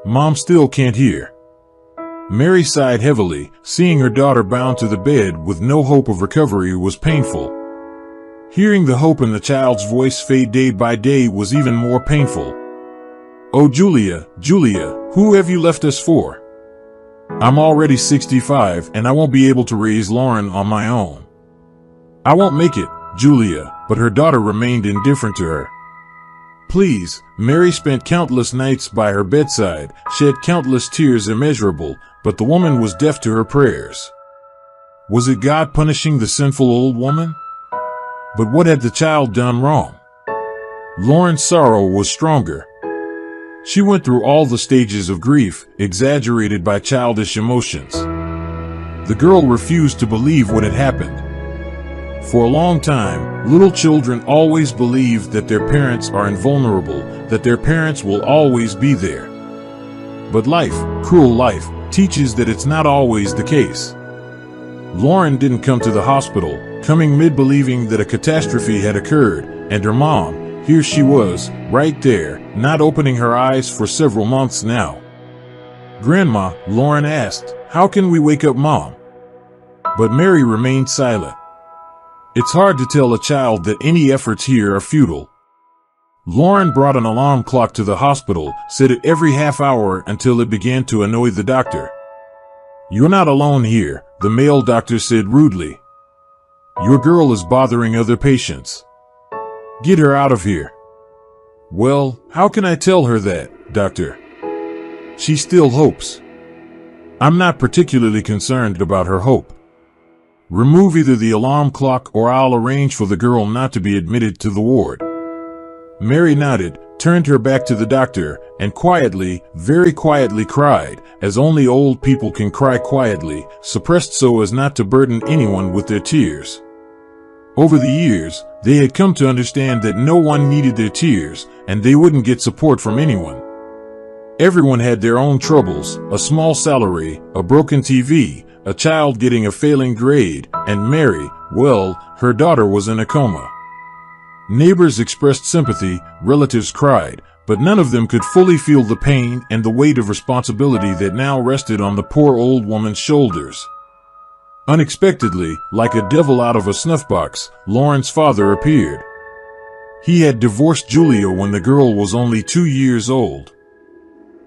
Mom still can't hear. Mary sighed heavily. Seeing her daughter bound to the bed with no hope of recovery was painful. Hearing the hope in the child's voice fade day by day was even more painful. "Oh, Julia, Julia, who have you left us for? I'm already 65 and I won't be able to raise Lauren on my own." "I won't make it, Julia," but her daughter remained indifferent to her. "Please." Mary spent countless nights by her bedside, shed countless tears immeasurable, but the woman was deaf to her prayers. Was it God punishing the sinful old woman? But what had the child done wrong? Lauren's sorrow was stronger. She went through all the stages of grief, exaggerated by childish emotions. The girl refused to believe what had happened. For a long time, little children always believe that their parents are invulnerable, that their parents will always be there. But life, cruel life, teaches that it's not always the case. Lauren didn't come to the hospital, coming mid-believing that a catastrophe had occurred, and her mom, here she was, right there, not opening her eyes for several months now. "Grandma," Lauren asked, "how can we wake up Mom?" But Mary remained silent. It's hard to tell a child that any efforts here are futile. Lauren brought an alarm clock to the hospital, set it every half hour until it began to annoy the doctor. "You're not alone here," the male doctor said rudely. "Your girl is bothering other patients. Get her out of here." "Well, how can I tell her that, doctor? She still hopes." "I'm not particularly concerned about her hope. Remove either the alarm clock or I'll arrange for the girl not to be admitted to the ward." Mary nodded, turned her back to the doctor, and quietly, very quietly cried, as only old people can cry quietly, suppressed so as not to burden anyone with their tears. Over the years, they had come to understand that no one needed their tears, and they wouldn't get support from anyone. Everyone had their own troubles, a small salary, a broken TV, a child getting a failing grade, and Mary, well, her daughter was in a coma. Neighbors expressed sympathy, relatives cried, but none of them could fully feel the pain and the weight of responsibility that now rested on the poor old woman's shoulders. Unexpectedly, like a devil out of a snuff box, Lauren's father appeared. He had divorced Julia when the girl was only 2 years old.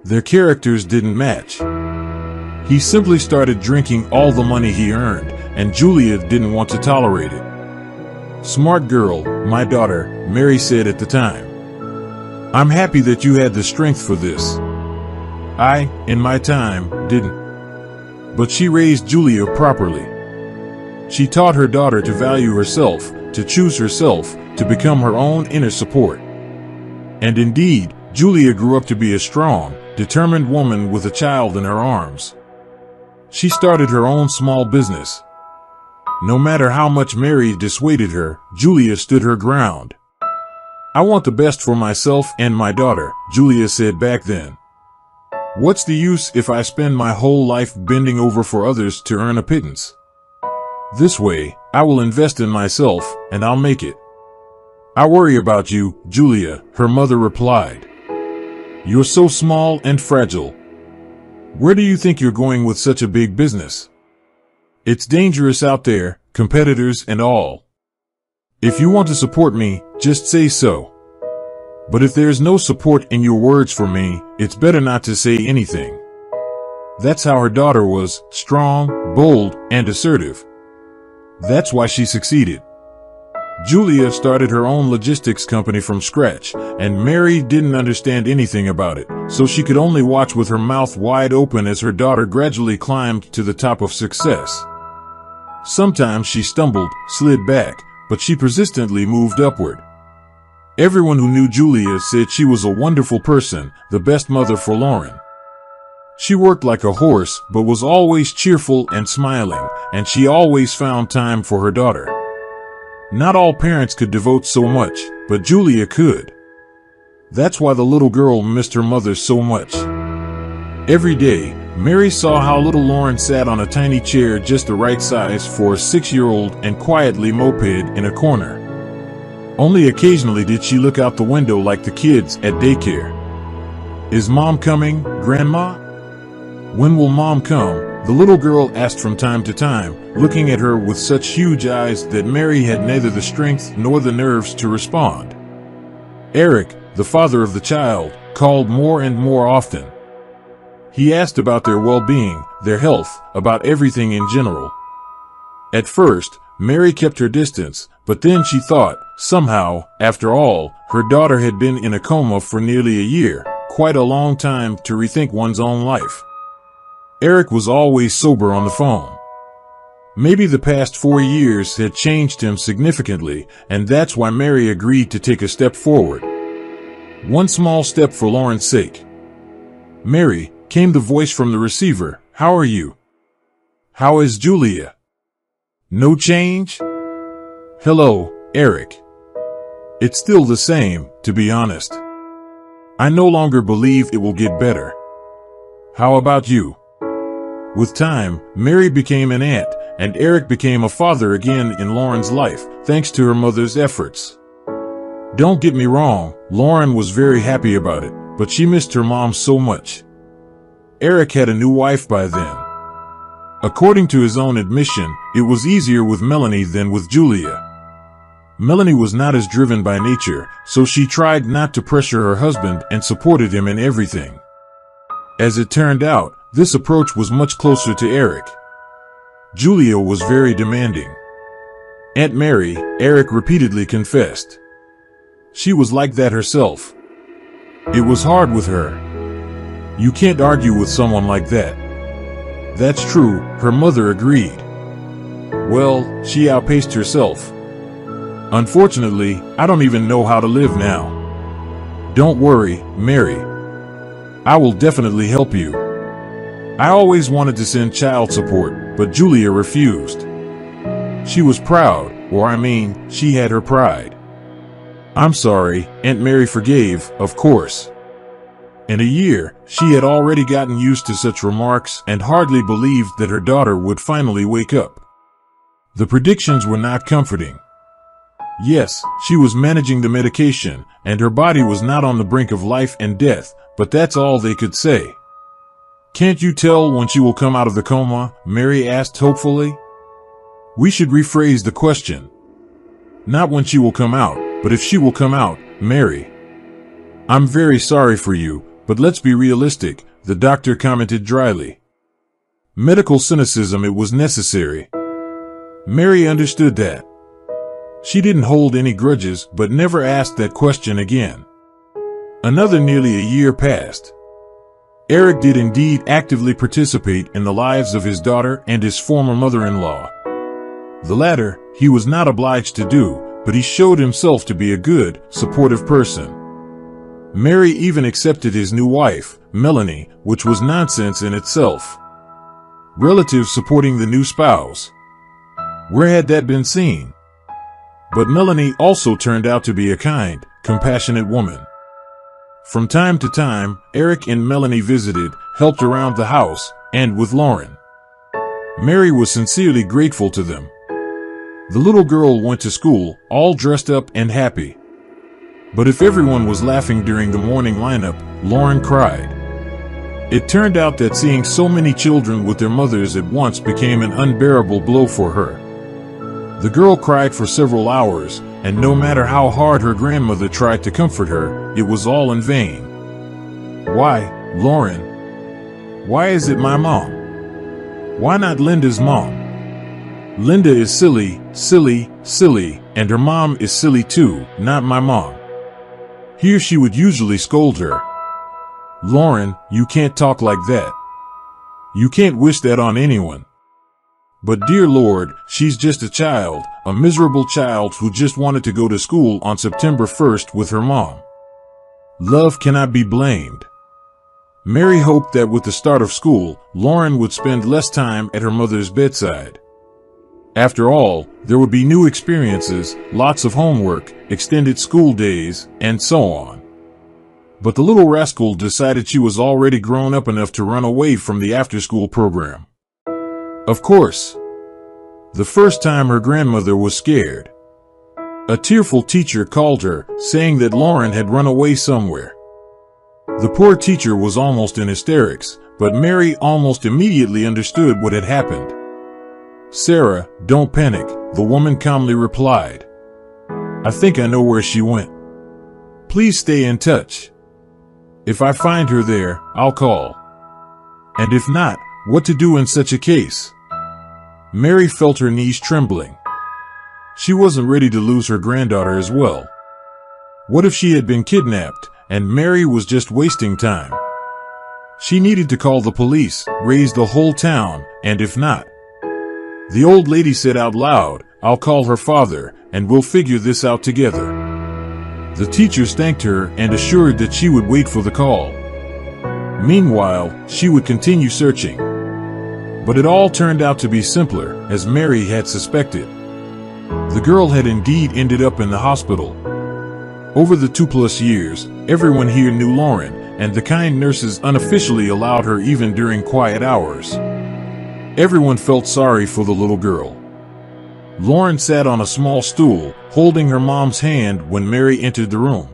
Their characters didn't match. He simply started drinking all the money he earned, and Julia didn't want to tolerate it. "Smart girl, my daughter," Mary said at the time. "I'm happy that you had the strength for this. I, in my time, didn't." But she raised Julia properly. She taught her daughter to value herself, to choose herself, to become her own inner support. And indeed, Julia grew up to be a strong, determined woman with a child in her arms. She started her own small business. No matter how much Mary dissuaded her, Julia stood her ground. "I want the best for myself and my daughter," Julia said back then. "What's the use if I spend my whole life bending over for others to earn a pittance? This way, I will invest in myself, and I'll make it." "I worry about you, Julia," her mother replied. "You're so small and fragile. Where do you think you're going with such a big business? It's dangerous out there, competitors and all. If you want to support me, just say so. But if there's no support in your words for me, it's better not to say anything." That's how her daughter was, strong, bold, and assertive. That's why she succeeded. Julia started her own logistics company from scratch, and Mary didn't understand anything about it, so she could only watch with her mouth wide open as her daughter gradually climbed to the top of success. Sometimes she stumbled, slid back, but she persistently moved upward. Everyone who knew Julia said she was a wonderful person, the best mother for Lauren. She worked like a horse, but was always cheerful and smiling, and she always found time for her daughter. Not all parents could devote so much, but Julia could. That's why the little girl missed her mother so much. Every day, Mary saw how little Lauren sat on a tiny chair just the right size for a 6-year-old and quietly moped in a corner. Only occasionally did she look out the window like the kids at daycare. Is Mom coming, Grandma? When will Mom come? The little girl asked from time to time, looking at her with such huge eyes that Mary had neither the strength nor the nerves to respond. Eric, the father of the child, called more and more often. He asked about their well-being, their health, about everything in general. At first, Mary kept her distance, but then she thought, somehow, after all, her daughter had been in a coma for nearly a year, quite a long time to rethink one's own life. Eric was always sober on the phone. Maybe the past 4 years had changed him significantly, and that's why Mary agreed to take a step forward. One small step for Lauren's sake. Mary, came the voice from the receiver. How are you? How is Julia? No change? Hello, Eric. It's still the same, to be honest. I no longer believe it will get better. How about you? With time, Mary became an aunt, and Eric became a father again in Lauren's life, thanks to her mother's efforts. Don't get me wrong, Lauren was very happy about it, but she missed her mom so much. Eric had a new wife by then. According to his own admission, it was easier with Melanie than with Julia. Melanie was not as driven by nature, so she tried not to pressure her husband and supported him in everything. As it turned out, this approach was much closer to Eric. Julia was very demanding. Aunt Mary, Eric repeatedly confessed. She was like that herself. It was hard with her. You can't argue with someone like that. That's true, her mother agreed. Well, she outpaced herself. Unfortunately, I don't even know how to live now. Don't worry, Mary. I will definitely help you. I always wanted to send child support, but Julia refused. She was proud, she had her pride. I'm sorry, Aunt Mary forgave, of course. In a year, she had already gotten used to such remarks and hardly believed that her daughter would finally wake up. The predictions were not comforting. Yes, she was managing the medication, and her body was not on the brink of life and death, but that's all they could say. Can't you tell when she will come out of the coma? Mary asked hopefully. We should rephrase the question. Not when she will come out, but if she will come out, Mary. I'm very sorry for you, but let's be realistic, the doctor commented dryly. Medical cynicism, it was necessary. Mary understood that. She didn't hold any grudges, but never asked that question again. Another nearly a year passed. Eric did indeed actively participate in the lives of his daughter and his former mother-in-law. The latter, he was not obliged to do, but he showed himself to be a good, supportive person. Mary even accepted his new wife, Melanie, which was nonsense in itself. Relatives supporting the new spouse. Where had that been seen? But Melanie also turned out to be a kind, compassionate woman. From time to time, Eric and Melanie visited, helped around the house, and with Lauren. Mary was sincerely grateful to them. The little girl went to school, all dressed up and happy. But if everyone was laughing during the morning lineup, Lauren cried. It turned out that seeing so many children with their mothers at once became an unbearable blow for her. The girl cried for several hours, and no matter how hard her grandmother tried to comfort her, it was all in vain. Why, Lauren? Why is it my mom? Why not Linda's mom? Linda is silly, silly, silly, and her mom is silly too, not my mom. Here she would usually scold her. Lauren, you can't talk like that. You can't wish that on anyone. But dear Lord, she's just a child, a miserable child who just wanted to go to school on September 1st with her mom. Love cannot be blamed. Mary hoped that with the start of school, Lauren would spend less time at her mother's bedside. After all, there would be new experiences, lots of homework, extended school days, and so on. But the little rascal decided she was already grown up enough to run away from the after-school program. Of course. The first time her grandmother was scared. A tearful teacher called her, saying that Lauren had run away somewhere. The poor teacher was almost in hysterics, but Mary almost immediately understood what had happened. "Sarah, don't panic," the woman calmly replied. "I think I know where she went. Please stay in touch. If I find her there, I'll call. And if not, what to do in such a case?" Mary felt her knees trembling. She wasn't ready to lose her granddaughter as well. What if she had been kidnapped, and Mary was just wasting time? She needed to call the police, raise the whole town, and if not... The old lady said out loud, "I'll call her father, and we'll figure this out together." The teachers thanked her and assured that she would wait for the call. Meanwhile, she would continue searching. But it all turned out to be simpler, as Mary had suspected. The girl had indeed ended up in the hospital. Over the 2+ years, everyone here knew Lauren, and the kind nurses unofficially allowed her even during quiet hours. Everyone felt sorry for the little girl. Lauren sat on a small stool, holding her mom's hand when Mary entered the room.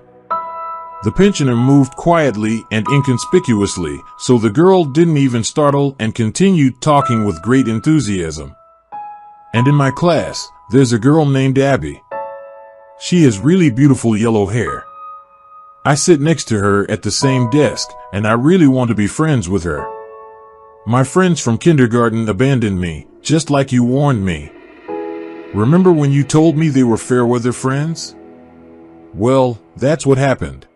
The pensioner moved quietly and inconspicuously, so the girl didn't even startle and continued talking with great enthusiasm. "And in my class, there's a girl named Abby. She has really beautiful yellow hair. I sit next to her at the same desk, and I really want to be friends with her. My friends from kindergarten abandoned me, just like you warned me. Remember when you told me they were fair-weather friends? Well, that's what happened.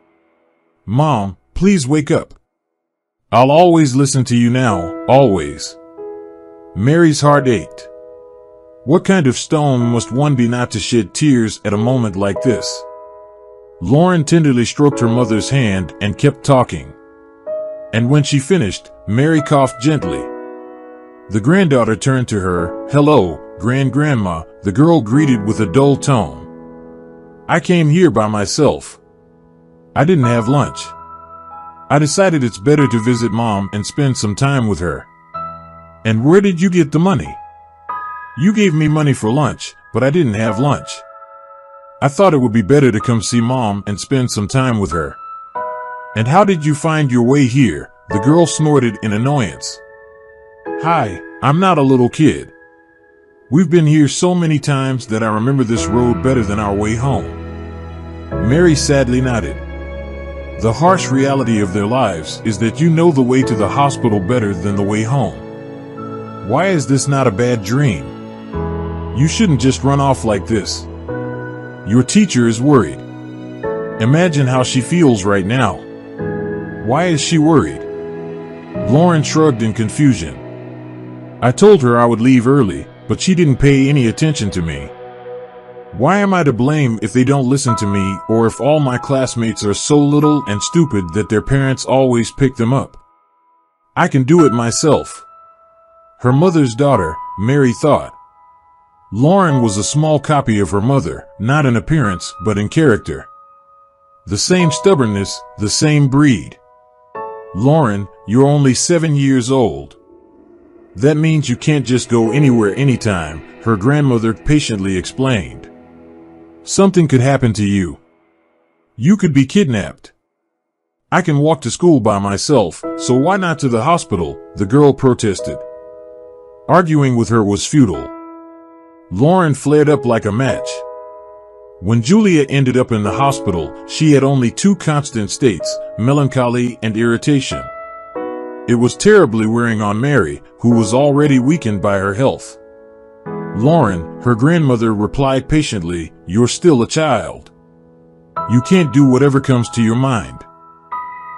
Mom, please wake up. I'll always listen to you now, always." Mary's heart ached. What kind of stone must one be not to shed tears at a moment like this? Lauren tenderly stroked her mother's hand and kept talking. And when she finished, Mary coughed gently. The granddaughter turned to her. "Hello, Grandma," the girl greeted with a dull tone. "I came here by myself. I didn't have lunch. I decided it's better to visit Mom and spend some time with her." "And where did you get the money?" "You gave me money for lunch, but I didn't have lunch. I thought it would be better to come see Mom and spend some time with her." "And how did you find your way here?" the girl snorted in annoyance. "Hi, I'm not a little kid. We've been here so many times that I remember this road better than our way home." Mary sadly nodded. The harsh reality of their lives is that you know the way to the hospital better than the way home. Why is this not a bad dream? You shouldn't just run off like this. Your teacher is worried. Imagine how she feels right now. Why is she worried? Lauren shrugged in confusion. "I told her I would leave early, but she didn't pay any attention to me. Why am I to blame if they don't listen to me, or if all my classmates are so little and stupid that their parents always pick them up? I can do it myself." Her mother's daughter, Mary thought. Lauren was a small copy of her mother, not in appearance, but in character. The same stubbornness, the same breed. "Lauren, you're only 7 years old. That means you can't just go anywhere anytime," her grandmother patiently explained. "Something could happen to you. You could be kidnapped. I can walk to school by myself, so why not to the hospital?" the girl protested. Arguing with her was futile. Lauren flared up like a match. When Julia ended up in the hospital, she had only 2 constant states, melancholy and irritation. It was terribly wearing on Mary, who was already weakened by her health. "Lauren," her grandmother replied patiently, "you're still a child. You can't do whatever comes to your mind.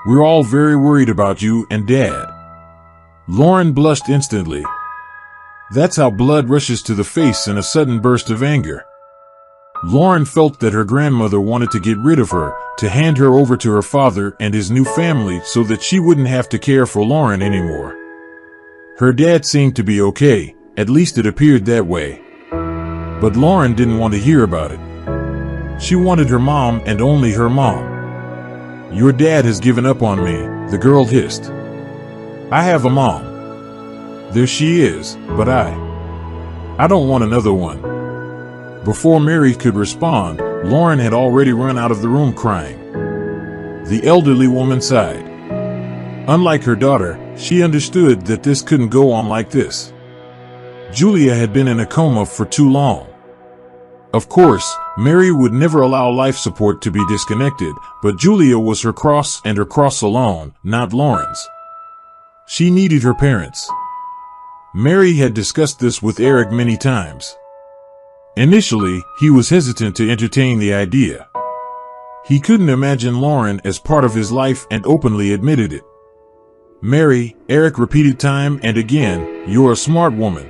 We're all very worried about you and Dad." Lauren blushed instantly. That's how blood rushes to the face in a sudden burst of anger. Lauren felt that her grandmother wanted to get rid of her, to hand her over to her father and his new family so that she wouldn't have to care for Lauren anymore. Her dad seemed to be okay, at least it appeared that way. But Lauren didn't want to hear about it. She wanted her mom and only her mom. "Your dad has given up on me," the girl hissed. "I have a mom. There she is, but I don't want another one." Before Mary could respond, Lauren had already run out of the room crying. The elderly woman sighed. Unlike her daughter, she understood that this couldn't go on like this. Julia had been in a coma for too long. Of course, Mary would never allow life support to be disconnected, but Julia was her cross and her cross alone, not Lauren's. She needed her parents. Mary had discussed this with Eric many times. Initially, he was hesitant to entertain the idea. He couldn't imagine Lauren as part of his life and openly admitted it. "Mary," Eric repeated time and again, "you're a smart woman.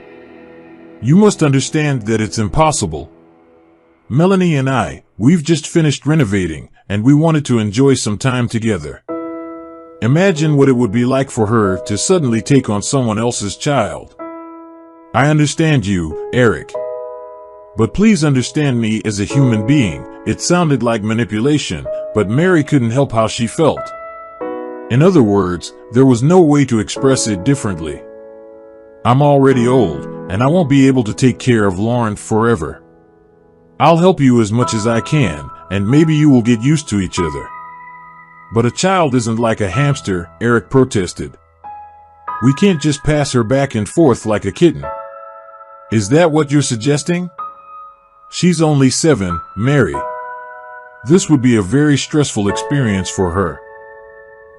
You must understand that it's impossible. Melanie and we've just finished renovating, and we wanted to enjoy some time together. Imagine what it would be like for her to suddenly take on someone else's child. I understand you, Eric. But please understand me as a human being." It sounded like manipulation, but Mary couldn't help how she felt. In other words, there was no way to express it differently. "I'm already old, and I won't be able to take care of Lauren forever. I'll help you as much as I can, and maybe you will get used to each other." "But a child isn't like a hamster," Eric protested. "We can't just pass her back and forth like a kitten." "Is that what you're suggesting?" "She's only 7, Mary. This would be a very stressful experience for her."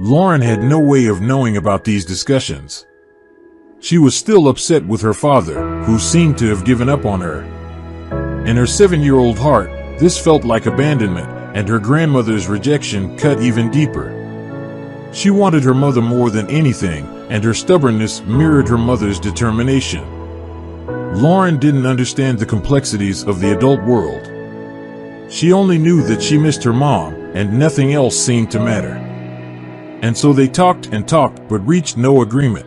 Lauren had no way of knowing about these discussions. She was still upset with her father, who seemed to have given up on her. In her 7-year-old heart, this felt like abandonment, and her grandmother's rejection cut even deeper. She wanted her mother more than anything, and her stubbornness mirrored her mother's determination. Lauren didn't understand the complexities of the adult world. She only knew that she missed her mom, and nothing else seemed to matter. And so they talked and talked, but reached no agreement.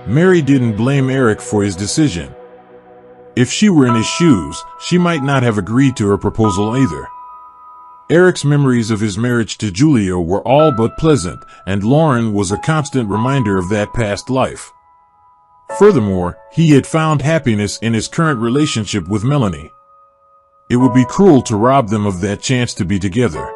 Mary didn't blame Eric for his decision. If she were in his shoes, she might not have agreed to her proposal either. Eric's memories of his marriage to Julia were all but pleasant, and Lauren was a constant reminder of that past life. Furthermore, he had found happiness in his current relationship with Melanie. It would be cruel to rob them of that chance to be together.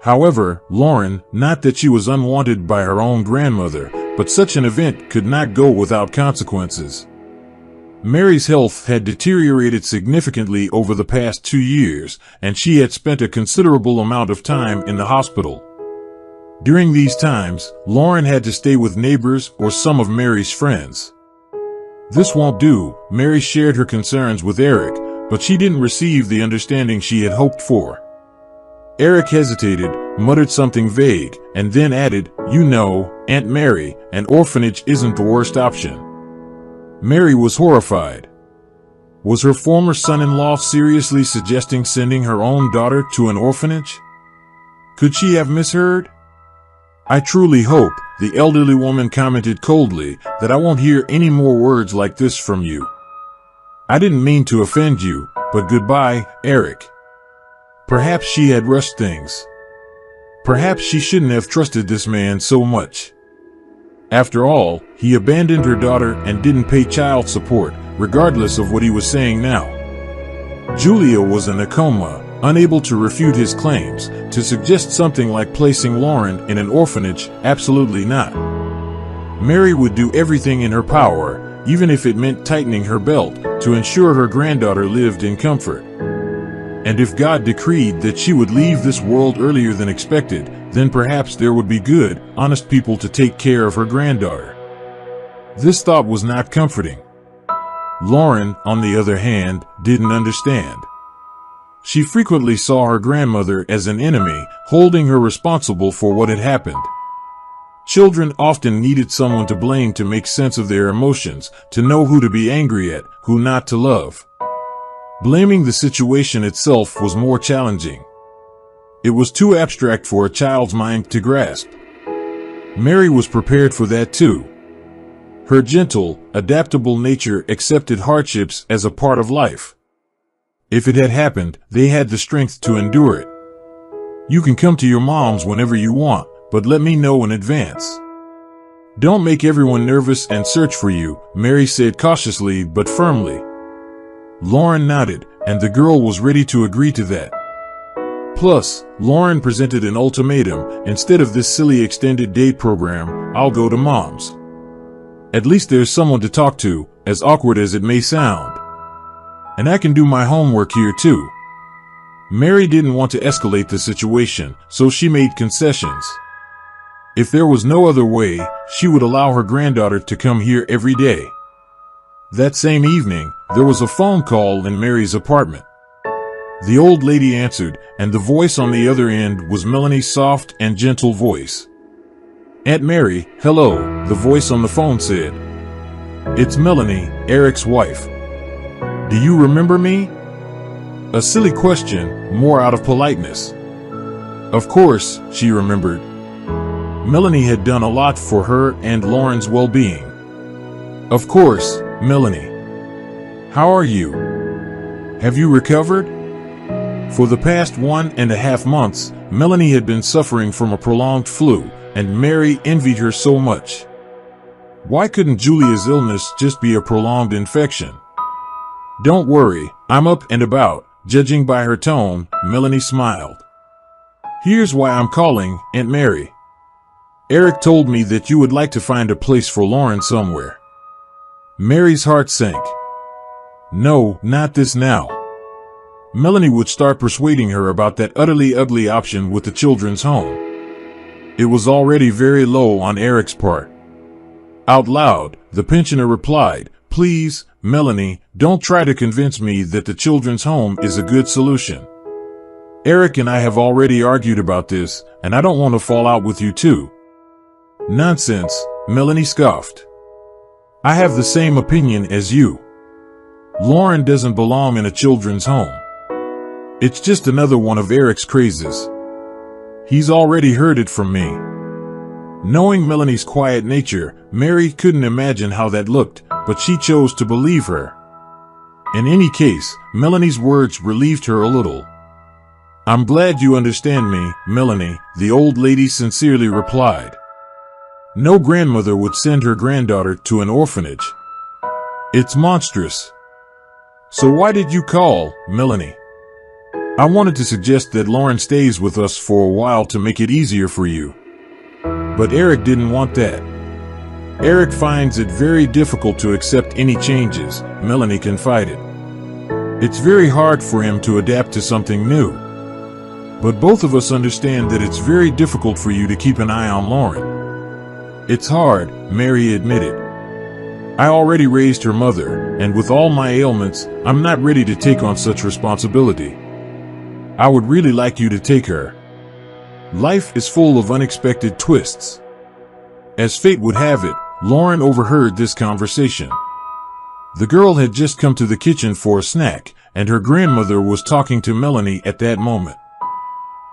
However, Lauren, not that she was unwanted by her own grandmother, but such an event could not go without consequences. Mary's health had deteriorated significantly over the past 2 years, and she had spent a considerable amount of time in the hospital. During these times, Lauren had to stay with neighbors or some of Mary's friends. "This won't do," Mary shared her concerns with Eric, but she didn't receive the understanding she had hoped for. Eric hesitated, muttered something vague, and then added, "You know, Aunt Mary, an orphanage isn't the worst option." Mary was horrified. Was her former son-in-law seriously suggesting sending her own daughter to an orphanage? Could she have misheard? "I truly hope," the elderly woman commented coldly, "that I won't hear any more words like this from you. I didn't mean to offend you, but goodbye, Eric." Perhaps she had rushed things. Perhaps she shouldn't have trusted this man so much. After all, he abandoned her daughter and didn't pay child support, regardless of what he was saying now. Julia was in a coma, unable to refute his claims. To suggest something like placing Lauren in an orphanage, absolutely not. Mary would do everything in her power, even if it meant tightening her belt, to ensure her granddaughter lived in comfort. And if God decreed that she would leave this world earlier than expected, then perhaps there would be good, honest people to take care of her granddaughter. This thought was not comforting. Lauren, on the other hand, didn't understand. She frequently saw her grandmother as an enemy, holding her responsible for what had happened. Children often needed someone to blame to make sense of their emotions, to know who to be angry at, who not to love. Blaming the situation itself was more challenging. It was too abstract for a child's mind to grasp. Mary was prepared for that too. Her gentle, adaptable nature accepted hardships as a part of life. If it had happened, they had the strength to endure it. "You can come to your mom's whenever you want, but let me know in advance. Don't make everyone nervous and search for you," Mary said cautiously but firmly. Lauren nodded, and the girl was ready to agree to that. Plus, Lauren presented an ultimatum: instead of this silly extended date program, I'll go to Mom's. At least there's someone to talk to, as awkward as it may sound. And I can do my homework here too. Mary didn't want to escalate the situation, so she made concessions. If there was no other way, she would allow her granddaughter to come here every day. That same evening, there was a phone call in Mary's apartment. The old lady answered, and the voice on the other end was Melanie's soft and gentle voice. "Aunt Mary, hello," the voice on the phone said. "It's Melanie, Eric's wife. Do you remember me?" A silly question, more out of politeness. Of course, she remembered. Melanie had done a lot for her and Lauren's well-being. "Of course, Melanie. How are you? Have you recovered?" For the past 1.5 months, Melanie had been suffering from a prolonged flu, and Mary envied her so much. Why couldn't Julia's illness just be a prolonged infection? "Don't worry, I'm up and about," judging by her tone, Melanie smiled. "Here's why I'm calling, Aunt Mary. Eric told me that you would like to find a place for Lauren somewhere." Mary's heart sank. No, not this now. Melanie would start persuading her about that utterly ugly option with the children's home. It was already very low on Eric's part. Out loud, the pensioner replied, "Please, Melanie, don't try to convince me that the children's home is a good solution. Eric and I have already argued about this, and I don't want to fall out with you too." "Nonsense," Melanie scoffed. "I have the same opinion as you. Lauren doesn't belong in a children's home. It's just another one of Eric's crazes. He's already heard it from me." Knowing Melanie's quiet nature, Mary couldn't imagine how that looked, but she chose to believe her. In any case, Melanie's words relieved her a little. "I'm glad you understand me, Melanie," the old lady sincerely replied. No grandmother would send her granddaughter to an orphanage. It's monstrous. "So why did you call, Melanie?" "I wanted to suggest that Lauren stays with us for a while to make it easier for you. But Eric didn't want that. Eric finds it very difficult to accept any changes," Melanie confided. "It's very hard for him to adapt to something new. But both of us understand that it's very difficult for you to keep an eye on Lauren." "It's hard," Mary admitted. "I already raised her mother, and with all my ailments, I'm not ready to take on such responsibility. I would really like you to take her. Life is full of unexpected twists." As fate would have it, Lauren overheard this conversation. The girl had just come to the kitchen for a snack, and her grandmother was talking to Melanie at that moment.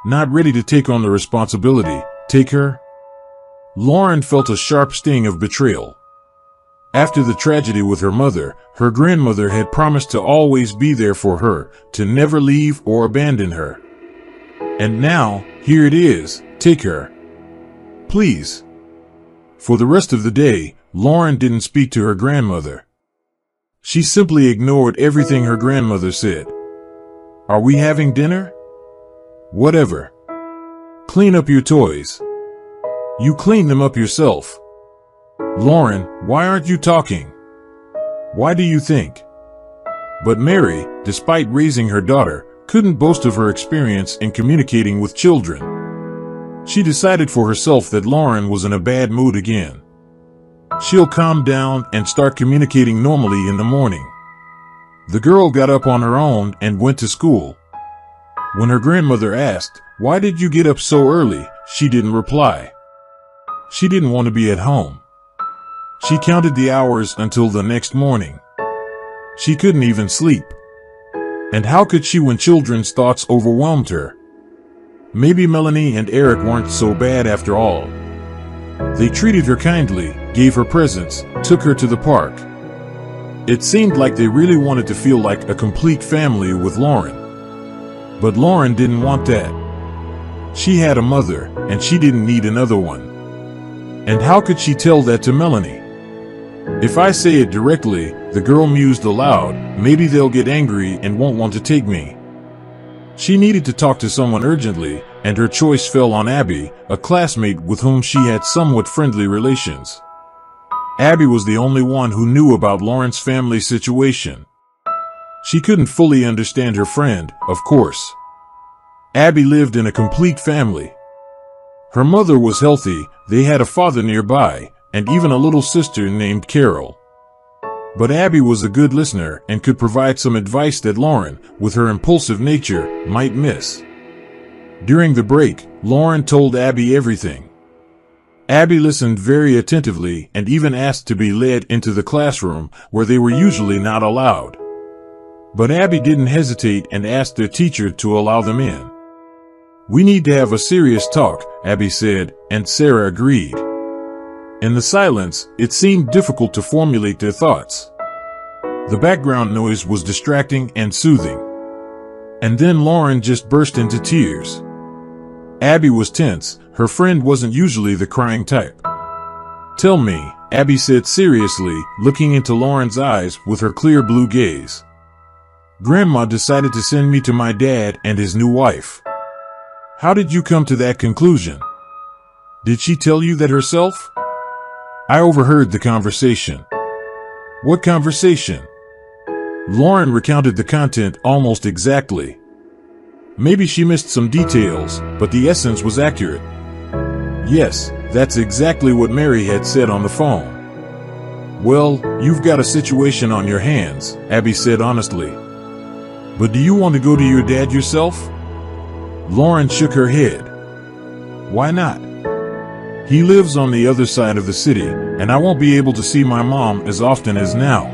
Not ready to take on the responsibility, take her? Lauren felt a sharp sting of betrayal. After the tragedy with her mother, her grandmother had promised to always be there for her, to never leave or abandon her. And now, here it is, take her. Please. For the rest of the day, Lauren didn't speak to her grandmother. She simply ignored everything her grandmother said. "Are we having dinner?" "Whatever. Clean up your toys." "You clean them up yourself." "Lauren, why aren't you talking? Why do you think?" But Mary, despite raising her daughter, couldn't boast of her experience in communicating with children. She decided for herself that Lauren was in a bad mood again. She'll calm down and start communicating normally in the morning. The girl got up on her own and went to school. When her grandmother asked, "Why did you get up so early?" she didn't reply. She didn't want to be at home. She counted the hours until the next morning. She couldn't even sleep. And how could she when children's thoughts overwhelmed her? Maybe Melanie and Eric weren't so bad after all. They treated her kindly, gave her presents, took her to the park. It seemed like they really wanted to feel like a complete family with Lauren. But Lauren didn't want that. She had a mother, and she didn't need another one. And how could she tell that to Melanie? "If I say it directly," the girl mused aloud, "maybe they'll get angry and won't want to take me. She needed to talk to someone urgently, and her choice fell on Abby, a classmate with whom she had somewhat friendly relations. Abby was the only one who knew about Lauren's family situation. She couldn't fully understand her friend, of course. Abby lived in a complete family. Her mother was healthy, they had a father nearby, and even a little sister named Carol. But Abby was a good listener and could provide some advice that Lauren, with her impulsive nature, might miss. During the break, Lauren told Abby everything. Abby listened very attentively and even asked to be led into the classroom where they were usually not allowed. But Abby didn't hesitate and asked their teacher to allow them in. "We need to have a serious talk," Abby said, and Sarah agreed. In the silence, it seemed difficult to formulate their thoughts. The background noise was distracting and soothing. And then Lauren just burst into tears. Abby was tense. Her friend wasn't usually the crying type. "Tell me," Abby said seriously, looking into Lauren's eyes with her clear blue gaze. "Grandma decided to send me to my dad and his new wife. How did you come to that conclusion? Did she tell you that herself?" "I overheard the conversation." "What conversation?" Lauren recounted the content almost exactly. Maybe she missed some details, but the essence was accurate. "Yes, that's exactly what Mary had said on the phone." "Well, you've got a situation on your hands," Abby said honestly. "But do you want to go to your dad yourself?" Lauren shook her head. "Why not? He lives on the other side of the city, and I won't be able to see my mom as often as now.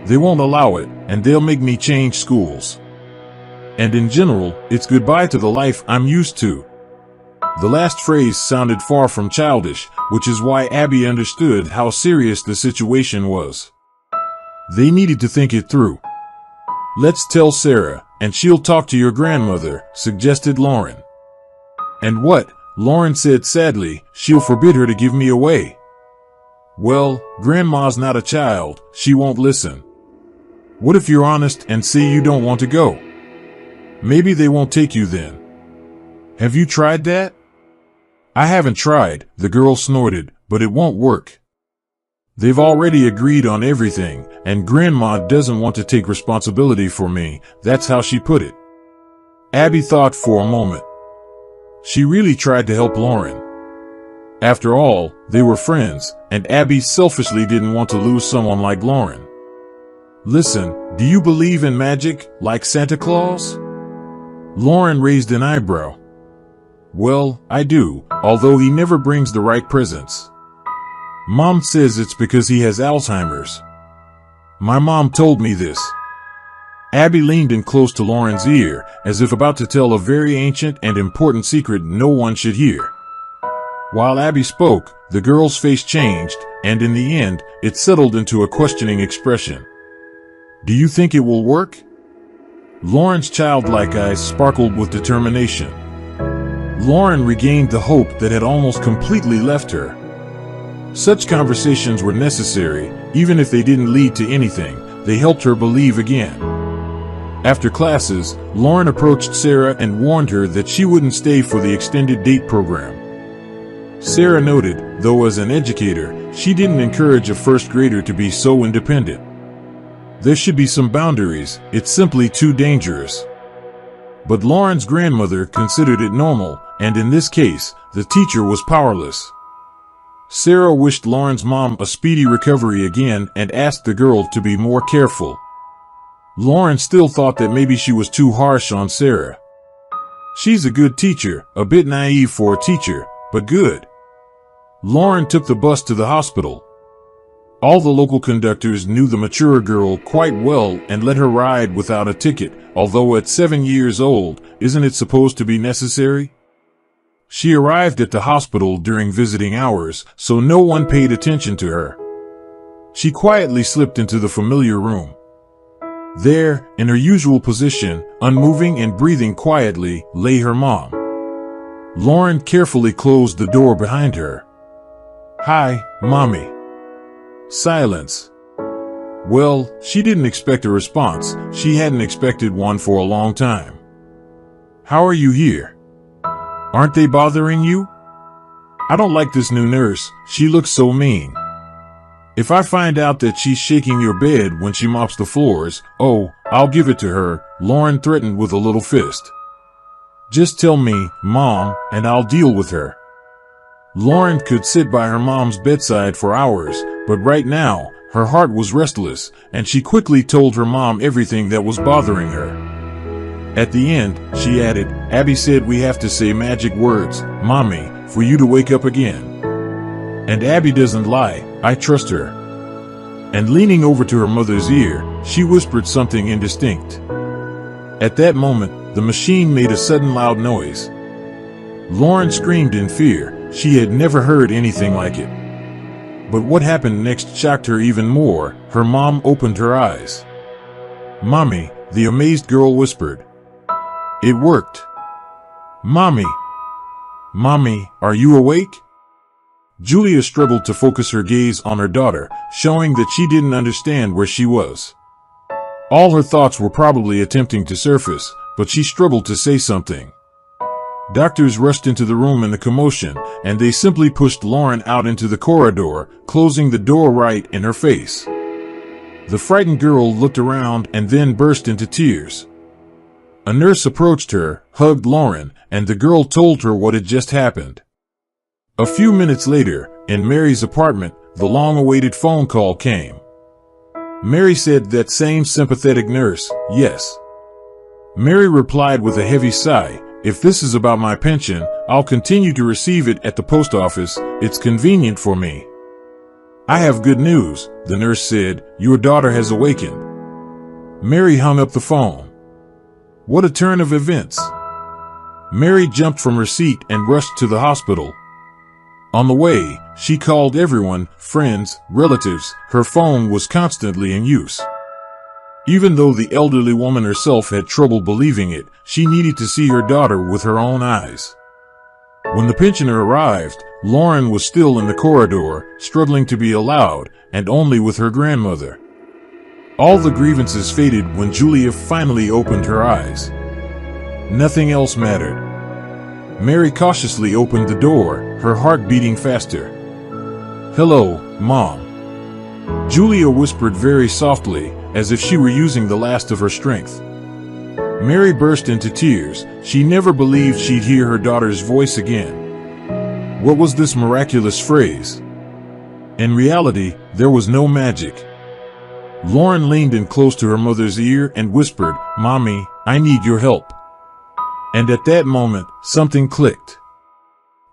They won't allow it, and they'll make me change schools. And in general, it's goodbye to the life I'm used to." The last phrase sounded far from childish, which is why Abby understood how serious the situation was. They needed to think it through. "Let's tell Sarah, and she'll talk to your grandmother," suggested Lauren. "And what?" Lauren said sadly, "she'll forbid her to give me away." "Well, Grandma's not a child, she won't listen." "What if you're honest and say you don't want to go? Maybe they won't take you then." "Have you tried that?" "I haven't tried," the girl snorted, "but it won't work. They've already agreed on everything, and Grandma doesn't want to take responsibility for me," that's how she put it. Abby thought for a moment. She really tried to help Lauren. After all, they were friends, and Abby selfishly didn't want to lose someone like Lauren. "Listen, do you believe in magic, like Santa Claus?" Lauren raised an eyebrow. "Well, I do, although he never brings the right presents. Mom says it's because he has Alzheimer's. My mom told me this." Abby leaned in close to Lauren's ear, as if about to tell a very ancient and important secret no one should hear. While Abby spoke, the girl's face changed, and in the end, it settled into a questioning expression. "Do you think it will work?" Lauren's childlike eyes sparkled with determination. Lauren regained the hope that had almost completely left her. Such conversations were necessary, even if they didn't lead to anything. They helped her believe again. After classes, Lauren approached Sarah and warned her that she wouldn't stay for the extended date program. Sarah noted, though as an educator, she didn't encourage a first grader to be so independent. There should be some boundaries, it's simply too dangerous. But Lauren's grandmother considered it normal, and in this case, the teacher was powerless. Sarah wished Lauren's mom a speedy recovery again and asked the girl to be more careful. Lauren still thought that maybe she was too harsh on Sarah. She's a good teacher, a bit naive for a teacher, but good. Lauren took the bus to the hospital. All the local conductors knew the mature girl quite well and let her ride without a ticket, although at 7 years old, isn't it supposed to be necessary? She arrived at the hospital during visiting hours, so no one paid attention to her. She quietly slipped into the familiar room. There, in her usual position, unmoving and breathing quietly, lay her mom. Lauren carefully closed the door behind her. "Hi, Mommy." Silence. Well, she didn't expect a response. She hadn't expected one for a long time. How are you here? Aren't they bothering you? I don't like this new nurse, she looks so mean. If I find out that she's shaking your bed when she mops the floors, oh, I'll give it to her, Lauren threatened with a little fist. Just tell me, Mom, and I'll deal with her. Lauren could sit by her mom's bedside for hours, but right now, her heart was restless, and she quickly told her mom everything that was bothering her. At the end, she added, Abby said we have to say magic words, Mommy, for you to wake up again. And Abby doesn't lie, I trust her. And leaning over to her mother's ear, she whispered something indistinct. At that moment, the machine made a sudden loud noise. Lauren screamed in fear, she had never heard anything like it. But what happened next shocked her even more. Her mom opened her eyes. Mommy, the amazed girl whispered. It worked. Mommy, are you awake? Julia struggled to focus her gaze on her daughter, showing that she didn't understand where she was. All her thoughts were probably attempting to surface, but she struggled to say something. Doctors rushed into the room in the commotion, and they simply pushed Lauren out into the corridor, closing the door right in her face. The frightened girl looked around and then burst into tears. A nurse approached her, hugged Lauren, and the girl told her what had just happened. A few minutes later, in Mary's apartment, the long-awaited phone call came. Mary said that same sympathetic nurse, yes. Mary replied with a heavy sigh, if this is about my pension, I'll continue to receive it at the post office, it's convenient for me. I have good news, the nurse said, your daughter has awakened. Mary hung up the phone. What a turn of events. Mary jumped from her seat and rushed to the hospital. On the way, she called everyone, friends, relatives, her phone was constantly in use. Even though the elderly woman herself had trouble believing it, she needed to see her daughter with her own eyes. When the pensioner arrived, Lauren was still in the corridor, struggling to be allowed, and only with her grandmother. All the grievances faded when Julia finally opened her eyes. Nothing else mattered. Mary cautiously opened the door, her heart beating faster. Hello, Mom. Julia whispered very softly, as if she were using the last of her strength. Mary burst into tears. She never believed she'd hear her daughter's voice again. What was this miraculous phrase? In reality, there was no magic. Lauren leaned in close to her mother's ear and whispered, Mommy, I need your help. And at that moment, something clicked.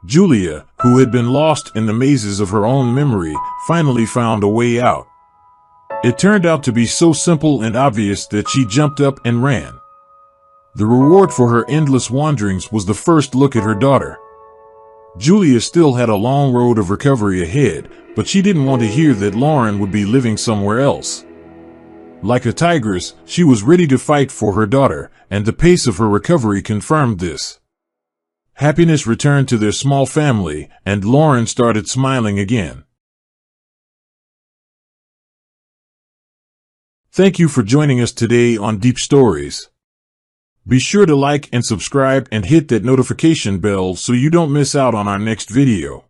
Julia, who had been lost in the mazes of her own memory, finally found a way out. It turned out to be so simple and obvious that she jumped up and ran. The reward for her endless wanderings was the first look at her daughter. Julia still had a long road of recovery ahead, but she didn't want to hear that Lauren would be living somewhere else. Like a tigress, she was ready to fight for her daughter, and the pace of her recovery confirmed this. Happiness returned to their small family, and Lauren started smiling again. Thank you for joining us today on Deep Stories. Be sure to like and subscribe and hit that notification bell so you don't miss out on our next video.